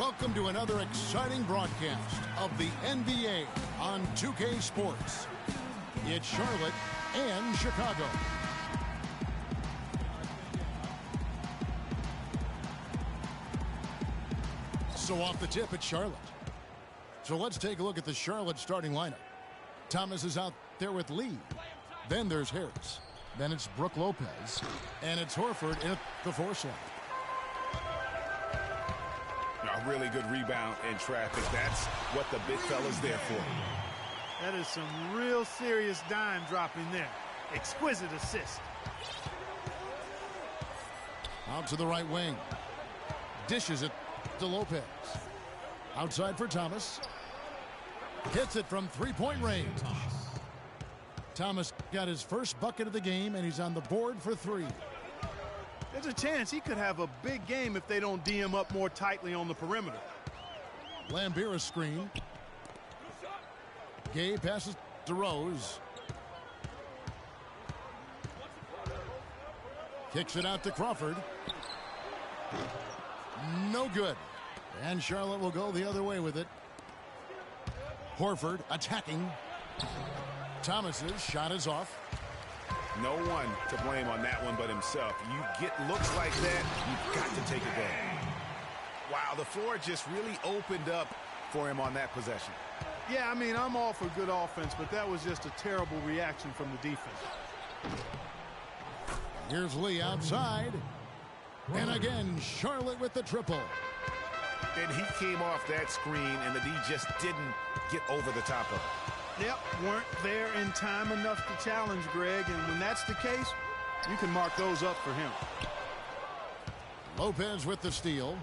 Welcome to another exciting broadcast of the NBA on 2K Sports. It's Charlotte and Chicago. So off the tip, it's Charlotte. So let's take a look at the Charlotte starting lineup. Thomas is out there with Lee. Then there's Harris. Then it's Brook Lopez. And it's Horford in at the 4 slot. A really good rebound in traffic. That's what the big fella's there for. That is some real serious dime dropping there. Exquisite assist. Out to the right wing. Dishes it to Lopez. Outside for Thomas. Hits it from three-point range. Thomas got his first bucket of the game, and he's on the board for 3. There's a chance he could have a big game if they don't D him up more tightly on the perimeter. Lambert screen. Gay passes to Rose. Kicks it out to Crawford. No good. And Charlotte will go the other way with it. Horford attacking. Thomas's shot is off. No one to blame on that one but himself. You get looks like that, you've got to take advantage. Wow, the floor just really opened up for him on that possession. Yeah, I mean, I'm all for good offense, but that was just a terrible reaction from the defense. Here's Lee outside. And again, Charlotte with the triple. And he came off that screen, and the D just didn't get over the top of it. Yep, weren't there in time enough to challenge Greg, and when that's the case, you can mark those up for him. Lopez with the steal.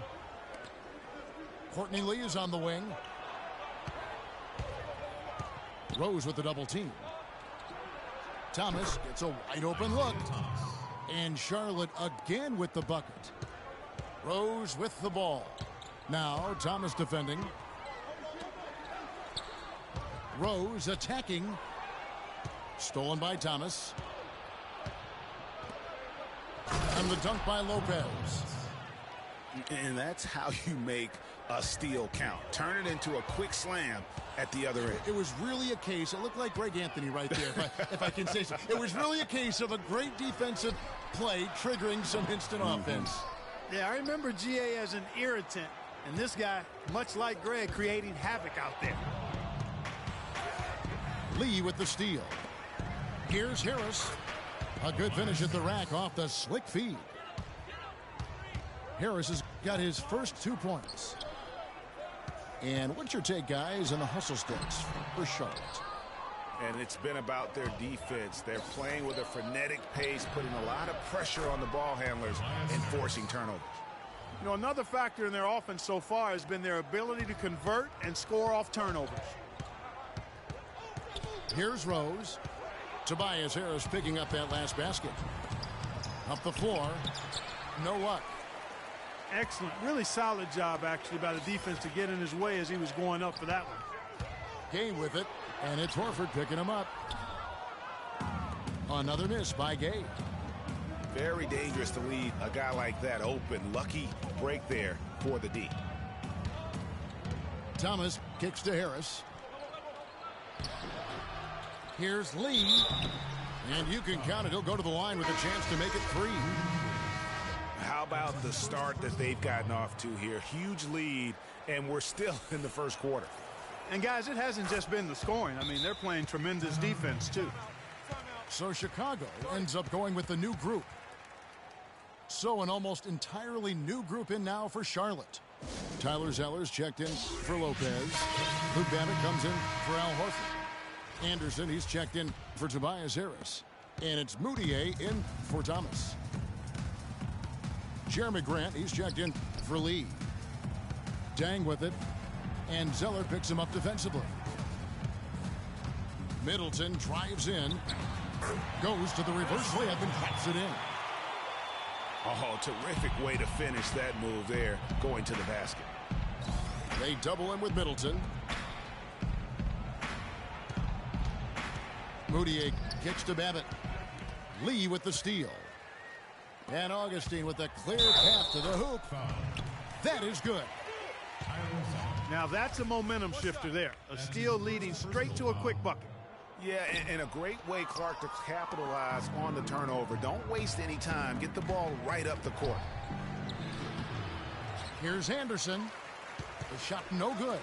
Courtney Lee is on the wing. Rose with the double team. Thomas gets a wide open look. And Charlotte again with the bucket. Rose with the ball. Now Thomas defending. Rose attacking. Stolen by Thomas. And the dunk by Lopez. And that's how you make a steal count. Turn it into a quick slam at the other end. It was really a case. It looked like Greg Anthony right there, if I can say so. It was really a case of a great defensive play triggering some instant offense. Yeah, I remember GA as an irritant. And this guy, much like Greg, creating havoc out there. Lee with the steal. Here's Harris. A good finish at the rack off the slick feed. Harris has got his first 2 points. And what's your take, guys, on the hustle sticks for Charlotte? And it's been about their defense. They're playing with a frenetic pace, putting a lot of pressure on the ball handlers and forcing turnovers. You know, another factor in their offense so far has been their ability to convert and score off turnovers. Here's Rose. Tobias Harris picking up that last basket. Up the floor. No luck. Excellent. Really solid job, actually, by the defense to get in his way as he was going up for that one. Gay with it, and it's Horford picking him up. Another miss by Gay. Very dangerous to leave a guy like that open. Lucky break there for the D. Thomas kicks to Harris. Here's Lee. And you can count it. He'll go to the line with a chance to make it 3. How about the start that they've gotten off to here? Huge lead, and we're still in the first quarter. And, guys, it hasn't just been the scoring. I mean, they're playing tremendous defense, too. So Chicago ends up going with the new group. So an almost entirely new group in now for Charlotte. Tyler Zeller's checked in for Lopez. Luke Babbitt comes in for Al Horford. Anderson, he's checked in for Tobias Harris. And it's Moutier in for Thomas. Jeremy Grant, he's checked in for Lee. Dang with it. And Zeller picks him up defensively. Middleton drives in. Goes to the reverse layup and drops it in. Oh, terrific way to finish that move there, going to the basket. They double him with Middleton. Moutier kicks to Babbitt. Lee with the steal. And Augustine with a clear path to the hoop. That is good. Now that's a momentum shifter there. A steal leading straight to a quick bucket. Yeah, and a great way, Clark, to capitalize on the turnover. Don't waste any time. Get the ball right up the court. Here's Anderson. The shot no good.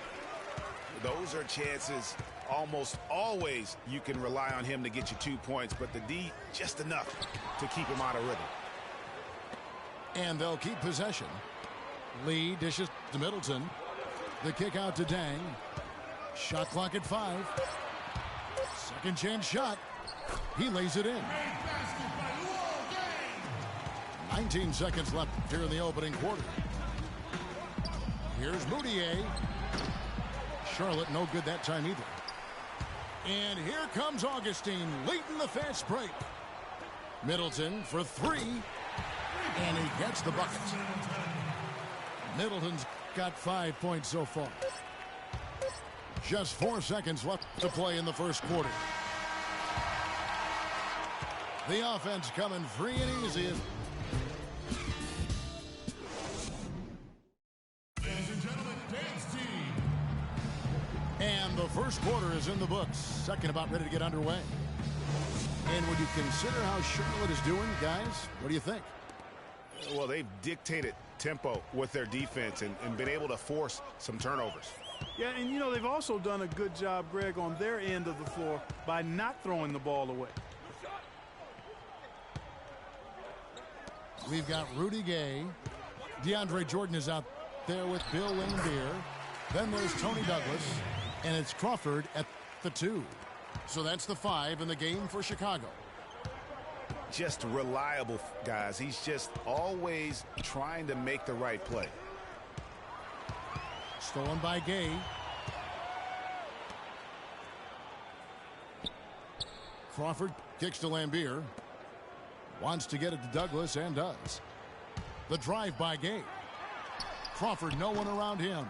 Those are chances almost always you can rely on him to get you 2 points, but the D just enough to keep him out of rhythm. And they'll keep possession. Lee dishes to Middleton. The kick out to Dang. Shot clock at 5. Second chance shot. He lays it in. 19 seconds left here in the opening quarter. Here's Moutier. Charlotte no good that time either. And here comes Augustine leading the fast break. Middleton for 3. And he gets the bucket. Middleton's got 5 points so far. Just 4 seconds left to play in the first quarter. The offense coming free and easy. Ladies and gentlemen, dance team. And the first quarter is in the books. Second about ready to get underway. And when you consider how Charlotte is doing, guys, what do you think? Well, they've dictated tempo with their defense and been able to force some turnovers. Yeah, and you know, they've also done a good job, Greg, on their end of the floor by not throwing the ball away. We've got Rudy Gay. DeAndre Jordan is out there with Bill Laimbeer. Then there's Tony Douglas. And it's Crawford at the 2. So that's the 5 in the game for Chicago. Just reliable, guys. He's just always trying to make the right play. Stolen by Gay. Crawford kicks to Laimbeer. Wants to get it to Douglas and does. The drive by Gay. Crawford, no one around him.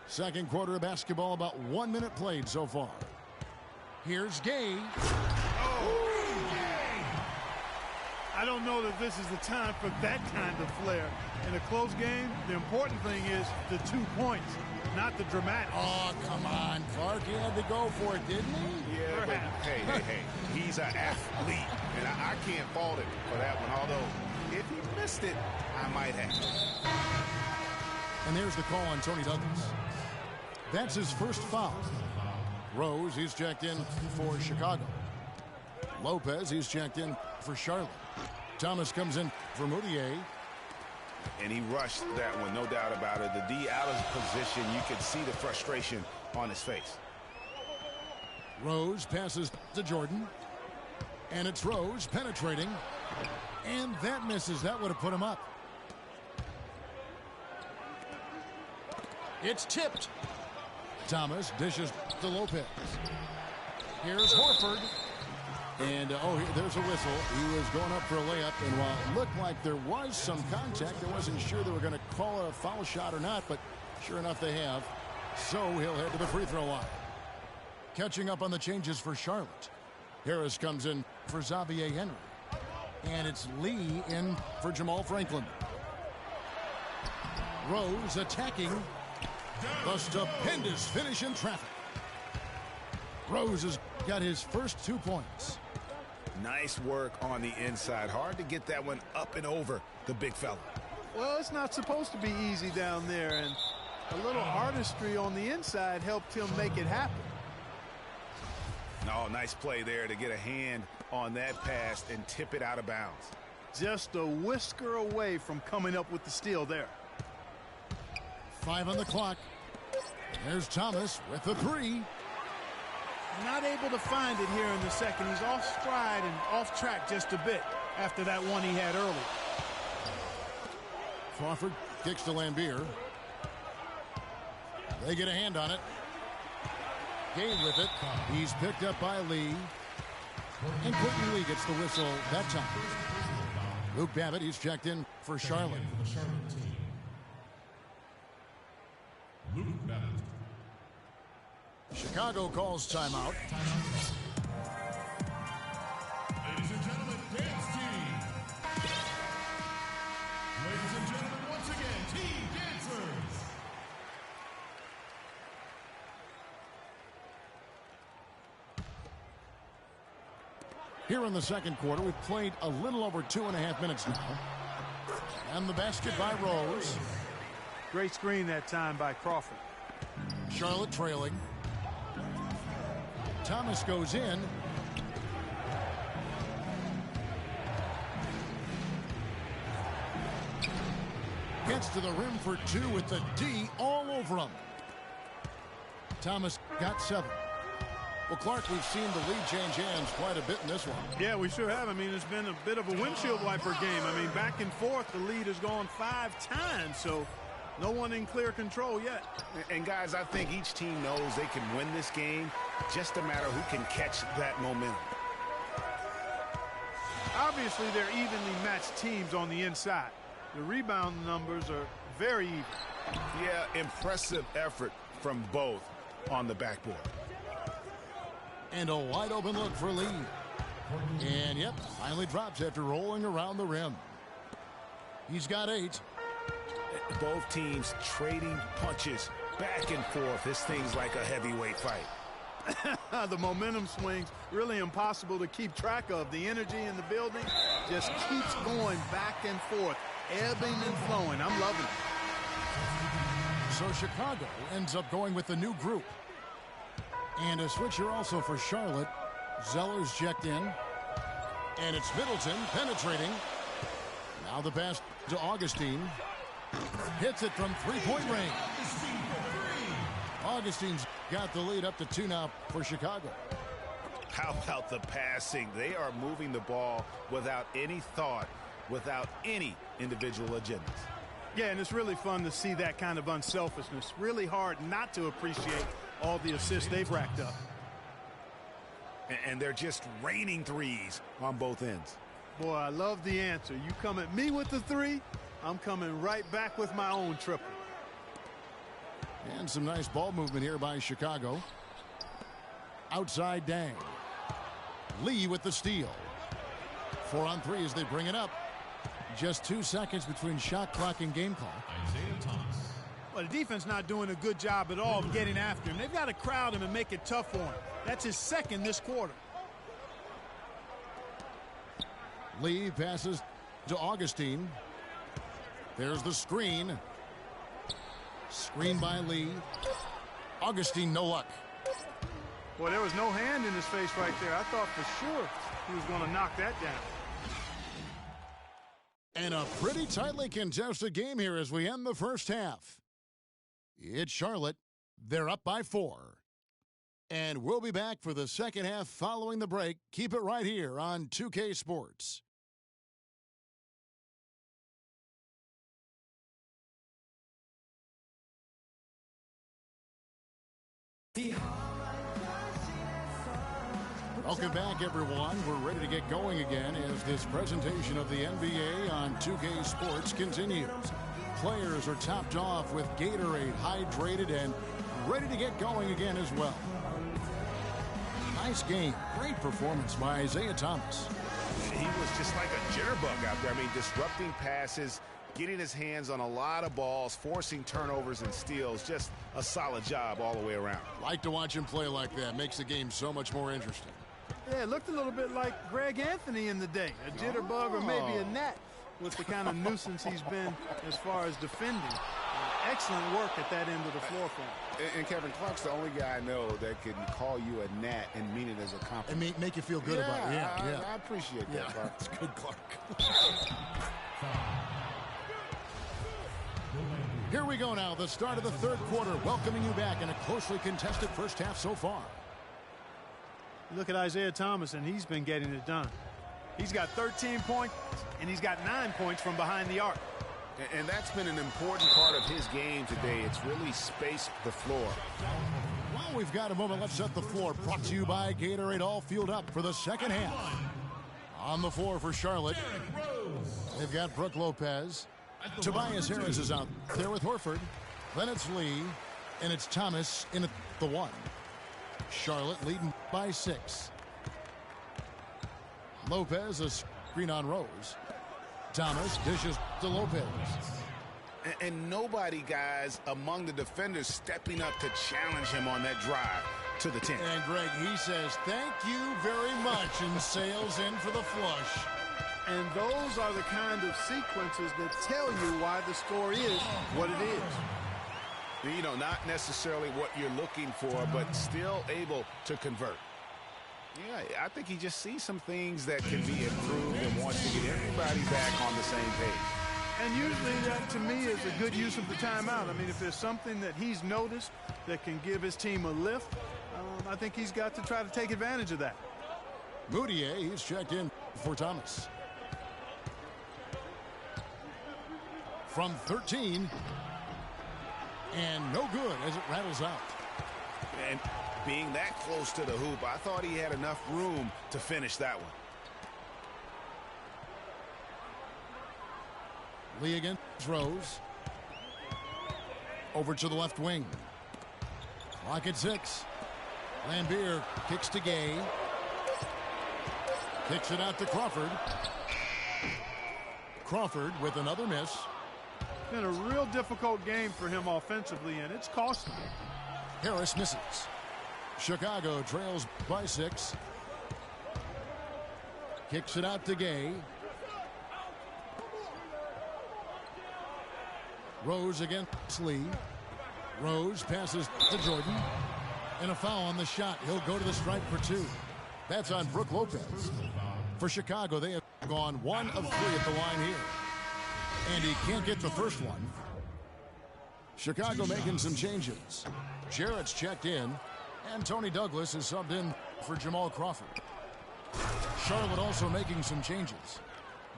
Second quarter of basketball, about 1 minute played so far. Here's Gay. I don't know that this is the time for that kind of flair. In a close game, the important thing is the 2 points, not the dramatics. Oh, come on, Clark. He had to go for it, didn't he? Yeah, but hey. He's an athlete, and I can't fault him for that one. Although, if he missed it, I might have. And there's the call on Tony Douglas. That's his first foul. Rose, he's checked in for Chicago. Lopez, he's checked in for Charlotte. Thomas comes in for Moutier. And he rushed that one, no doubt about it. The D out of position, you could see the frustration on his face. Rose passes to Jordan. And it's Rose penetrating. And that misses. That would have put him up. It's tipped. Thomas dishes to Lopez. Here's Horford. And, there's a whistle. He was going up for a layup, and while it looked like there was some contact, I wasn't sure they were going to call a foul shot or not, but sure enough they have. So he'll head to the free throw line. Catching up on the changes for Charlotte. Harris comes in for Xavier Henry. And it's Lee in for Jamal Franklin. Rose attacking. The stupendous finish in traffic. Rose has got his first 2 points. Nice work on the inside. Hard to get that one up and over the big fella. Well, it's not supposed to be easy down there, and a little artistry on the inside helped him make it happen. Oh, nice play there to get a hand on that pass and tip it out of bounds. Just a whisker away from coming up with the steal there. 5 on the clock. There's Thomas with the 3. Not able to find it here in the second. He's off stride and off track just a bit after that one he had early. Crawford kicks to Laimbeer. They get a hand on it. Gay with it. He's picked up by Lee. And Quentin Lee gets the whistle that time. Luke Babbitt, he's checked in for Charlotte. Luke Babbitt. Chicago calls timeout. Ladies and gentlemen, dance team. Here in the second quarter, we've played a little over 2.5 minutes now. And the basket by Rose. Great screen that time by Crawford. Charlotte trailing. Thomas goes in. Gets to the rim for two with the D all over him. Thomas got 7. Well, Clark, we've seen the lead change hands quite a bit in this one. Yeah, we sure have. I mean, it's been a bit of a windshield wiper game. I mean, back and forth, the lead has gone 5 times, so no one in clear control yet. And, guys, I think each team knows they can win this game, just a matter who can catch that momentum. Obviously, they're evenly matched teams on the inside. The rebound numbers are very even. Yeah, impressive effort from both on the backboard. And a wide open look for Lee. And yep, finally drops after rolling around the rim. He's got 8. Both teams trading punches back and forth. This thing's like a heavyweight fight. The momentum swings really impossible to keep track of. The energy in the building just keeps going back and forth, ebbing and flowing. I'm loving it. So Chicago ends up going with the new group. And a switch here also for Charlotte. Zeller's checked in. And it's Middleton penetrating. Now the pass to Augustine. Hits it from three-point range. Augustine's got the lead up to 2 now for Chicago. How about the passing? They are moving the ball without any thought, without any individual agendas. Yeah, and it's really fun to see that kind of unselfishness. Really hard not to appreciate all the assists they've racked up. And they're just raining threes on both ends. Boy, I love the answer. You come at me with the 3, I'm coming right back with my own triple. And some nice ball movement here by Chicago. Outside Dang. Lee with the steal. 4 on 3 as they bring it up. Just 2 seconds between shot clock and game clock. Isaiah Thomas. Well, the defense not doing a good job at all of getting after him. They've got to crowd him and make it tough for him. That's his 2nd this quarter. Lee passes to Augustine. There's the screen. Screen by Lee. Augustine, no luck. Well, there was no hand in his face right there. I thought for sure he was going to knock that down. And a pretty tightly contested game here as we end the first half. It's Charlotte. They're up by 4. And we'll be back for the second half following the break. Keep it right here on 2K Sports. Welcome back, everyone. We're ready to get going again as this presentation of the NBA on 2K Sports continues. Players are topped off with Gatorade, hydrated, and ready to get going again as well. Nice game. Great performance by Isaiah Thomas. He was just like a jitterbug out there. I mean, disrupting passes, getting his hands on a lot of balls, forcing turnovers and steals. Just a solid job all the way around. Like to watch him play like that. Makes the game so much more interesting. Yeah, it looked a little bit like Greg Anthony in the day. A jitterbug or maybe a gnat with the kind of nuisance he's been as far as defending. Excellent work at that end of the floor for him. And Kevin, Clark's the only guy I know that can call you a gnat and mean it as a compliment. And make you feel good about it. Yeah, I appreciate that, Clark. It's good, Clark. Here we go now, the start of the third quarter, welcoming you back in a closely contested first half so far. Look at Isaiah Thomas, and he's been getting it done. He's got 13 points, and he's got 9 points from behind the arc. And that's been an important part of his game today. It's really spaced the floor. Well, we've got a moment. Let's set the floor. Brought to you by Gatorade, all fueled up for the second half. On the floor for Charlotte, they've got Brooke Lopez. Tobias Harris is out there with Horford. Then it's Lee, and it's Thomas in at the 1. Charlotte leading by 6. Lopez, a screen on Rose. Thomas dishes to Lopez. And nobody, guys, among the defenders stepping up to challenge him on that drive to the 10. And, Greg, he says, thank you very much, and sails in for the flush. And those are the kind of sequences that tell you why the score is what it is. You know, not necessarily what you're looking for, but still able to convert. Yeah, I think he just sees some things that can be improved and wants to get everybody back on the same page. And usually that, to me, is a good use of the timeout. I mean, if there's something that he's noticed that can give his team a lift, I think he's got to try to take advantage of that. Moutier, he's checked in for Thomas. From 13. And no good as it rattles out. And being that close to the hoop, I thought he had enough room to finish that one. Lee against Rose. Over to the left wing. Clock at 6. Lambier kicks to Gay. Kicks it out to Crawford. Crawford with another miss. Been a real difficult game for him offensively, and it's costly. Harris misses. Chicago trails by 6. Kicks it out to Gay. Rose against Lee. Rose passes to Jordan. And a foul on the shot. He'll go to the stripe for 2. That's on Brook Lopez. For Chicago, they have gone 1 of 3 at the line here. And he can't get the first one. Chicago making some changes. Jarrett's checked in. And Tony Douglas is subbed in for Jamal Crawford. Charlotte also making some changes.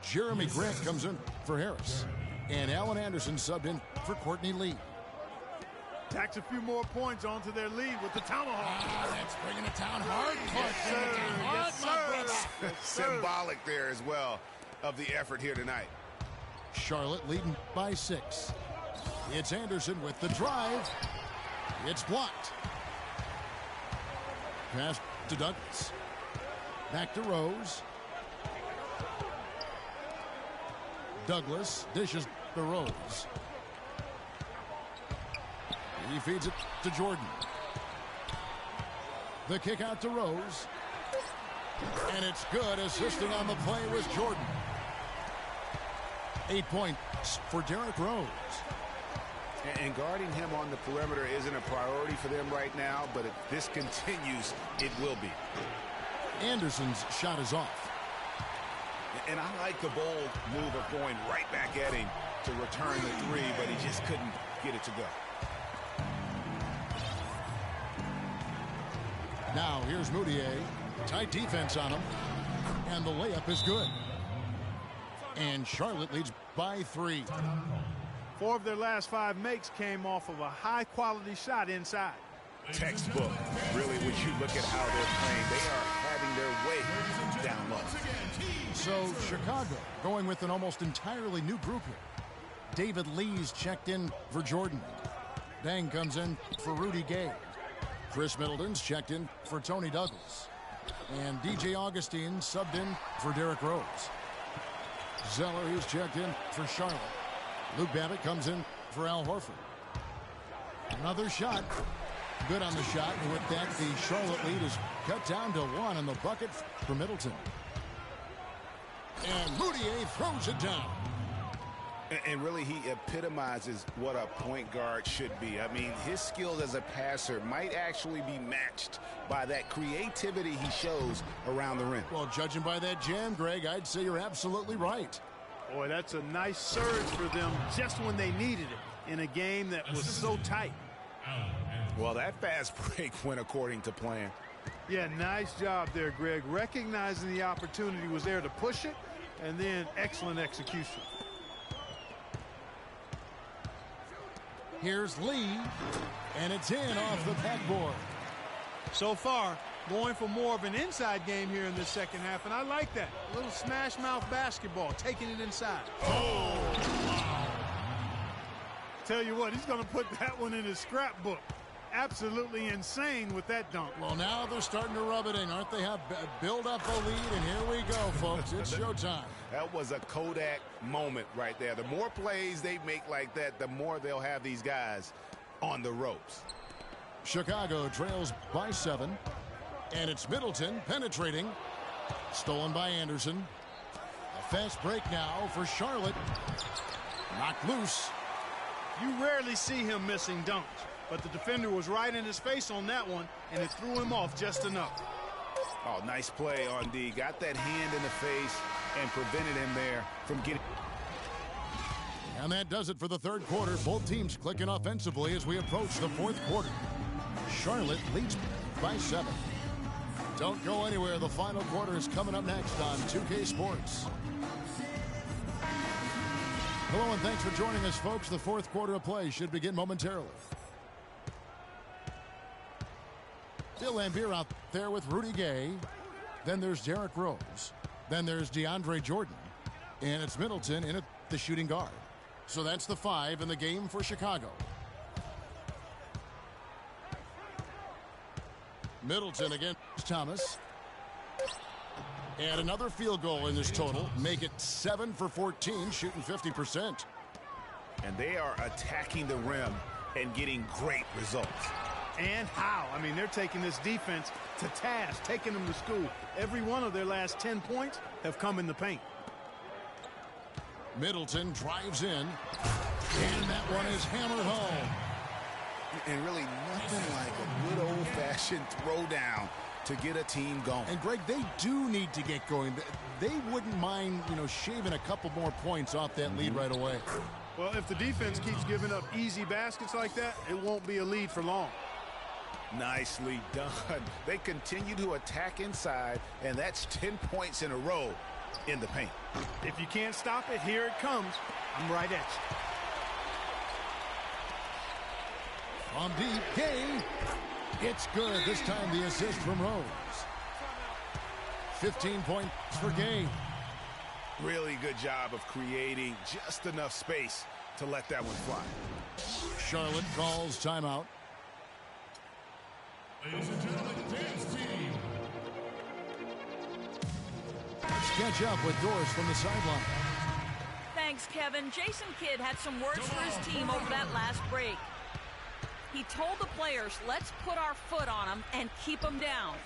Jeremy Grant comes in for Harris. And Allen Anderson subbed in for Courtney Lee. Tacks a few more points onto their lead with the tomahawk. That's bringing it down hard. Yes, sir. Yes, sir. Symbolic there as well of the effort here tonight. Charlotte leading by 6. It's Anderson with the drive. It's blocked. Pass to Douglas. Back to Rose. Douglas dishes to Rose. He feeds it to Jordan. The kick out to Rose. And it's good. Assisting on the play was Jordan. 8 points for Derrick Rose. And guarding him on the perimeter isn't a priority for them right now, but if this continues, it will be. Anderson's shot is off. And I like the bold move of going right back at him to return the 3, but he just couldn't get it to go. Now here's Moutier. Tight defense on him. And the layup is good. And Charlotte leads by 3. 4 of their last 5 makes came off of a high-quality shot inside. Textbook, really, when you look at how they're playing. They are having their way down low. So Chicago going with an almost entirely new group here. David Lee's checked in for Jordan. Dang comes in for Rudy Gay. Chris Middleton's checked in for Tony Douglas. And DJ Augustine subbed in for Derrick Rose. Zeller, he's checked in for Charlotte. Luke Babbitt comes in for Al Horford. Another shot. Good on the shot. And with that, the Charlotte lead is cut down to 1 on the bucket for Middleton. And Moutier throws it down. And really, he epitomizes what a point guard should be. I mean, his skills as a passer might actually be matched by that creativity he shows around the rim. Well, judging by that jam, Greg, I'd say you're absolutely right. Boy, that's a nice surge for them just when they needed it in a game that was so tight. Well, that fast break went according to plan. Yeah, nice job there, Greg. Recognizing the opportunity was there to push it, and then excellent execution. Here's Lee, and it's in off the backboard. So far, going for more of an inside game here in this second half, and I like that. A little smash mouth basketball, taking it inside. Oh! Tell you what, he's going to put that one in his scrapbook. absolutely insane with that dunk. Well, now they're starting to rub it in, aren't they? Have build up a lead, and here we go, folks. It's showtime. That was a Kodak moment right there. The more plays they make like that, the more they'll have these guys on the ropes. Chicago trails by 7, and it's Middleton penetrating. Stolen by Anderson. A fast break now for Charlotte. Knocked loose. You rarely see him missing dunks, but the defender was right in his face on that one, and it threw him off just enough. Oh, nice play on D. Got that hand in the face and prevented him there from getting... And that does it for the third quarter. Both teams clicking offensively as we approach the fourth quarter. Charlotte leads by 7. Don't go anywhere. The final quarter is coming up next on 2K Sports. Hello and thanks for joining us, folks. The fourth quarter of play should begin momentarily. Bill Laimbeer out there with Rudy Gay. Then there's Derrick Rose. Then there's DeAndre Jordan. And it's Middleton in at the shooting guard. So that's the 5 in the game for Chicago. Middleton against Thomas. And another field goal in this total. Make it 7 for 14, shooting 50%. And they are attacking the rim and getting great results. And how? I mean, they're taking this defense to task, taking them to school. Every one of their last 10 points have come in the paint. Middleton drives in. And that one is hammered home. And really nothing like a good old-fashioned throwdown to get a team going. And, Greg, they do need to get going. They wouldn't mind, shaving a couple more points off that lead right away. Well, if the defense keeps giving up easy baskets like that, it won't be a lead for long. Nicely done. They continue to attack inside, and that's 10 points in a row in the paint. If you can't stop it, here it comes. I'm right at you. On deep, Gay. It's good. This time the assist from Rose. 15 points for Gay. Really good job of creating just enough space to let that one fly. Charlotte calls timeout. Ladies and gentlemen, dance team. Let's catch up with Doris from the sideline. Thanks, Kevin. Jason Kidd had some words for his team over that last break. He told the players, let's put our foot on them and keep them down.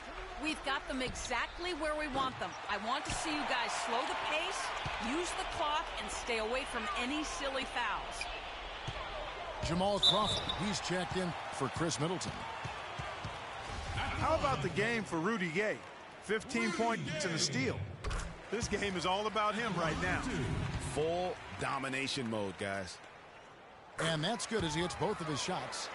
We've got them exactly where we want them. I want to see you guys slow the pace, use the clock, and stay away from any silly fouls. Jamal Crawford, he's checked in for Chris Middleton. How about the game for Rudy Gay? 15 points and a steal. This game is all about him right now. Full domination mode, guys. And that's good as he hits both of his shots.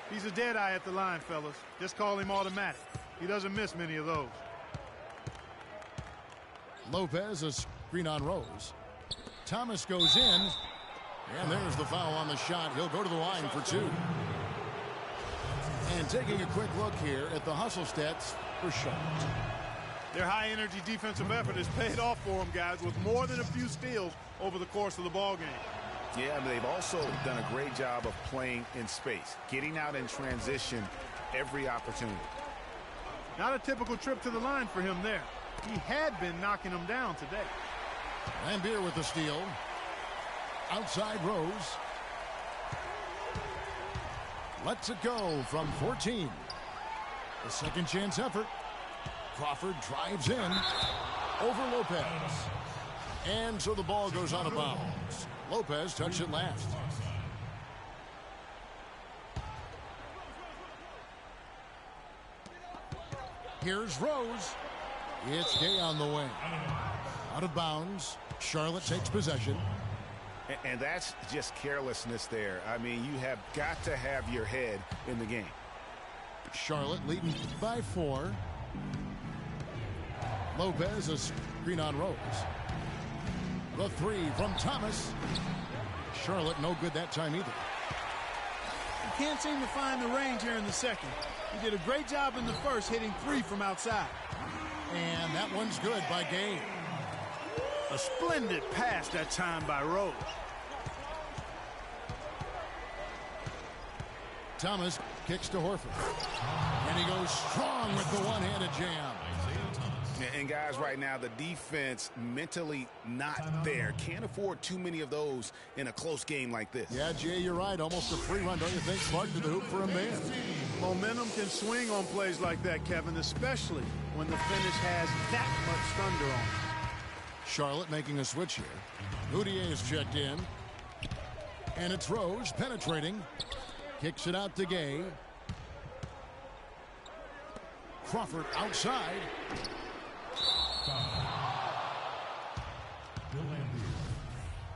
He's a dead eye at the line, fellas. Just call him automatic. He doesn't miss many of those. Lopez, a screen on Rose. Thomas goes in. And there's the foul on the shot. He'll go to the line for 2. And taking a quick look here at the hustle stats for Charlotte. Their high-energy defensive effort has paid off for them, guys, with more than a few steals over the course of the ballgame. Yeah, they've also done a great job of playing in space, getting out in transition every opportunity. Not a typical trip to the line for him there. He had been knocking them down today. Laimbeer with the steal. Outside Rose. Lets it go from 14. A second chance effort. Crawford drives in. Over Lopez. And so the ball goes out of bounds. Lopez touched it last. Here's Rose. It's Gay on the wing. Out of bounds. Charlotte takes possession. And that's just carelessness there. I mean, you have got to have your head in the game. Charlotte leading by 4. Lopez, a screen on Rose. The 3 from Thomas. Charlotte no good that time either. He can't seem to find the range here in the second. He did a great job in the first, hitting 3 from outside. And that one's good by Gay. A splendid pass that time by Rose. Thomas kicks to Horford. And he goes strong with the one-handed jam. And guys, right now, the defense mentally not there. Can't afford too many of those in a close game like this. Yeah, Jay, you're right. Almost a free run, don't you think? Spark to the hoop for a man. Momentum can swing on plays like that, Kevin, especially when the finish has that much thunder on it. Charlotte making a switch here. Moutier is checked in. And it's Rose penetrating. Kicks it out to Gay. Crawford outside.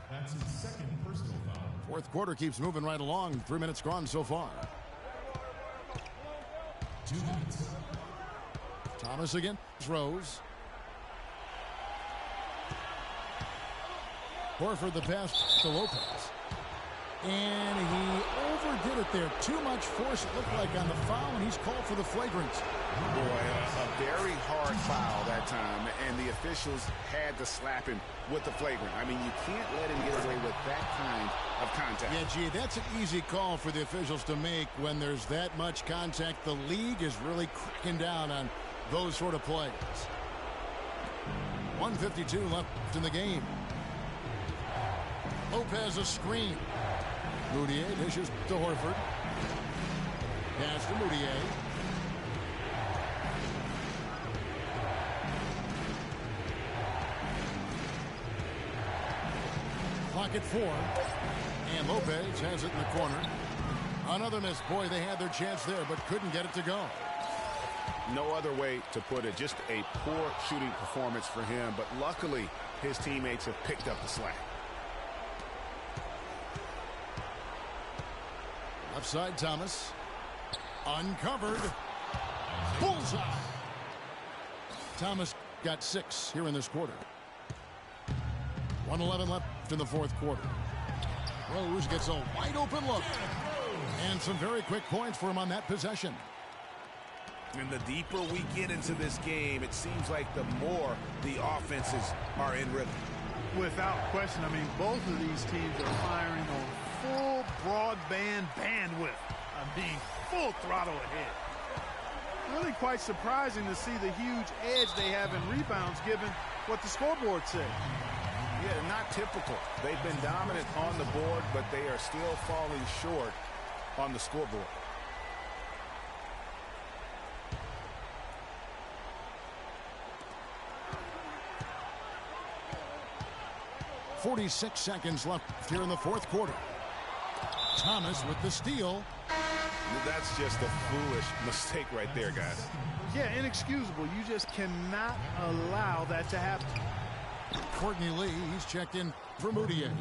That's his second personal foul. Fourth quarter keeps moving right along. 3 minutes gone so far. 2 minutes. Thomas again. Rose. Horford the pass to Lopez. And he overdid it there. Too much force, it looked like, on the foul, and he's called for the flagrant. Boy, a very hard foul that time, and the officials had to slap him with the flagrant. I mean, you can't let him get away with that kind of contact. Yeah, gee, that's an easy call for the officials to make when there's that much contact. The league is really cracking down on those sort of plays. 1:52 left in the game. Lopez a screen. Moutier dishes to Horford. Pass to Moutier. Clock at 4. And Lopez has it in the corner. Another miss. Boy, they had their chance there, but couldn't get it to go. No other way to put it. Just a poor shooting performance for him, but luckily his teammates have picked up the slack. Left side, Thomas. Uncovered. Bullseye. Thomas got 6 here in this quarter. 1:11 left in the fourth quarter. Rose gets a wide open look. And some very quick points for him on that possession. And the deeper we get into this game, it seems like the more the offenses are in rhythm. Without question, I mean, both of these teams are firing on full broadband bandwidth. I mean, full throttle ahead. Really quite surprising to see the huge edge they have in rebounds given what the scoreboard said. Yeah, not typical. They've been dominant on the board, but they are still falling short on the scoreboard. .46 seconds left here in the fourth quarter. Thomas with the steal. That's just a foolish mistake right there, guys. Yeah, inexcusable. You just cannot allow that to happen. Courtney Lee, he's checked in for Moutier.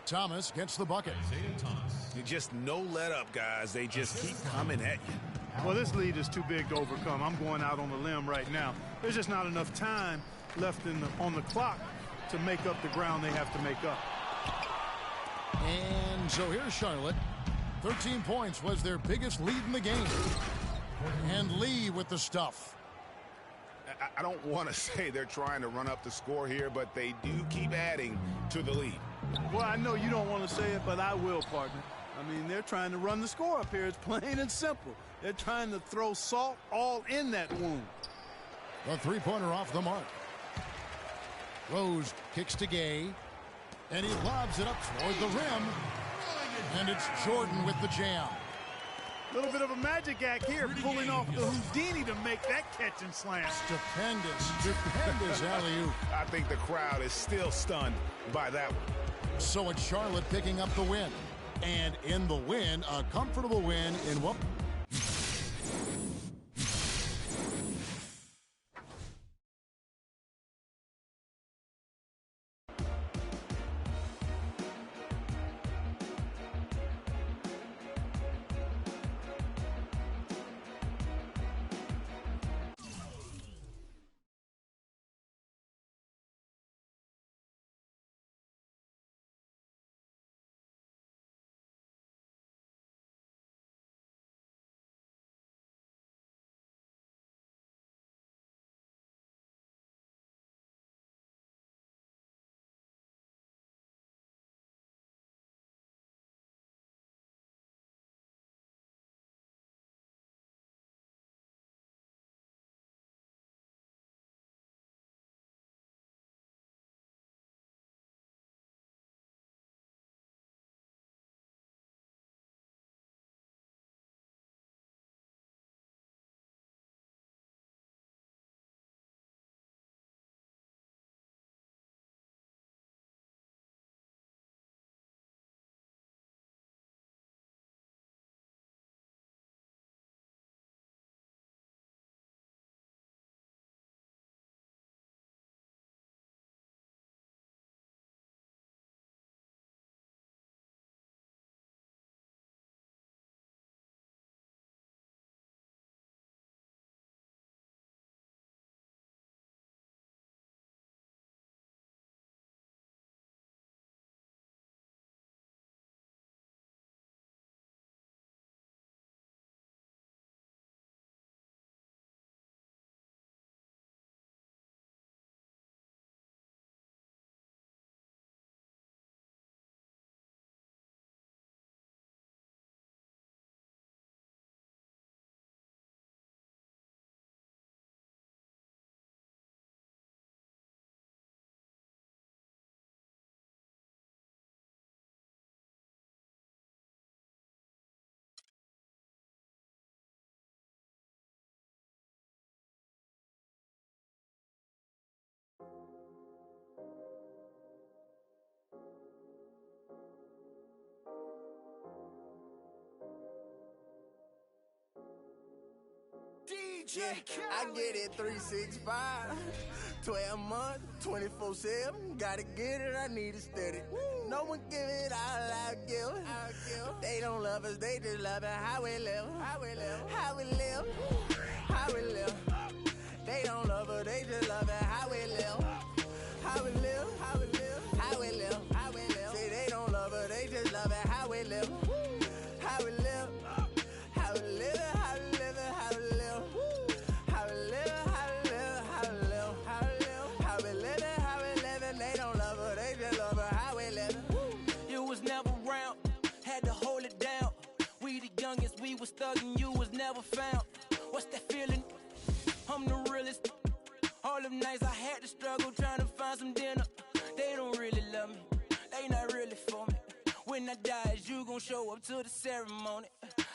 Thomas gets the bucket. Just no let up, guys. They just keep coming at you. Well, this lead is too big to overcome. I'm going out on the limb right now. There's just not enough time left on the clock to make up the ground they have to make up. And so here's Charlotte. 13 points was their biggest lead in the game. And Lee with the stuff. I don't want to say they're trying to run up the score here, but they do keep adding to the lead. Well, I know you don't want to say it, but I will, partner. I mean, they're trying to run the score up here. It's plain and simple. They're trying to throw salt all in that wound. The three-pointer off the mark. Rose kicks to Gay. And he lobs it up toward the rim. And it's Jordan with the jam. A little bit of a magic act here, pulling off the Houdini to make that catch and slam. Stupendous alley-oop. I think the crowd is still stunned by that one. So it's Charlotte picking up the win. And in the win, a comfortable win in what Yeah, I get it 365, 12 months, 24/7. Gotta get it, I need it steady. No one give it all I give. They don't love us, they just love it. How we live, how we live, how we live, how we live. They don't love us, they just love it. How we live, how we live, how we live, how we live, how we live. Say they don't love us, they just love it. How we live, how we live, how we live, how we live, how we live. How we live, how we live, how we live, how we live, how we live, how we live. They don't love her, they just love her. How we live. You was never around, had to hold it down. We the youngest, we was thuggin', you was never found. What's that feeling? I'm the realest. All them nights I had to struggle trying to find some dinner. They don't really love me, they not really for me. When I die, is you gon' show up to the ceremony?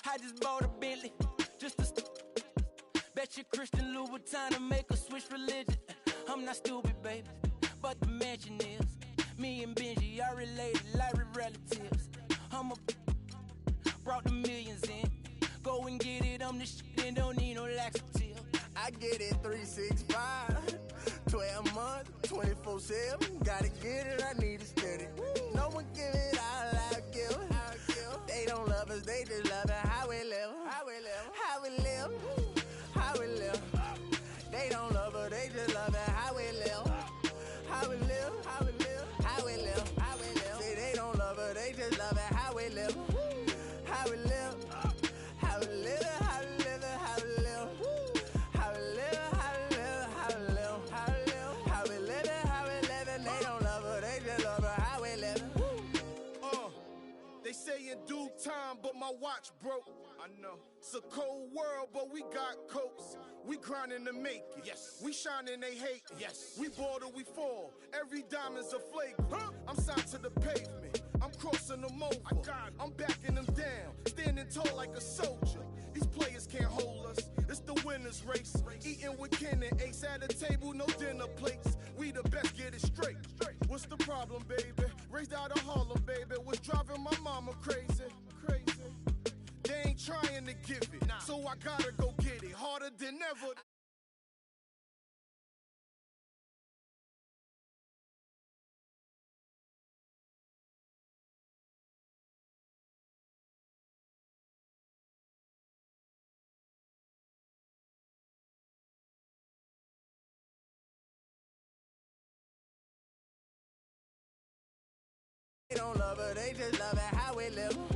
I just bought a Bentley, just to bet you Christian Louboutin to make us switch religion. I'm not stupid, baby, but the mansion is. Me and Benji are related like we're relatives. Brought the millions in. Go and get it, I'm the shit and don't need no laxative. I get it 365, 12 months, 24/7. Gotta get it, I need it steady. No one give it all I give. They don't love us, they just love it. How we live, how we live, how we live, how we live. They don't love us, they just love it. How we live, how we live, how we live, how we live, how we live. Say they don't love us, they just love it. How we live, how we live, how we live, how we live, how we live, how we live, how we live, how we live, how we live, how we live, how we live. They don't love us, they just love it. How we live. They say in due time, but my watch broke. I know. It's a cold world, but we got coats. We grinding to make it. Yes. We shining, they hate it. Yes. We ball till we fall. Every diamond's a flagrant. Huh? I'm signed to the pavement. I'm crossing them over. I'm backing them down. Standing tall like a soldier. These players can't hold us. It's the winner's race. Eating with Ken and Ace at a table, no dinner plates. We the best, get it straight. What's the problem, baby? Raised out of Harlem, baby. What's driving my mama crazy? Crazy. They ain't trying to give it, so I gotta go get it. Harder than ever. They don't love her, they just love it. How we live.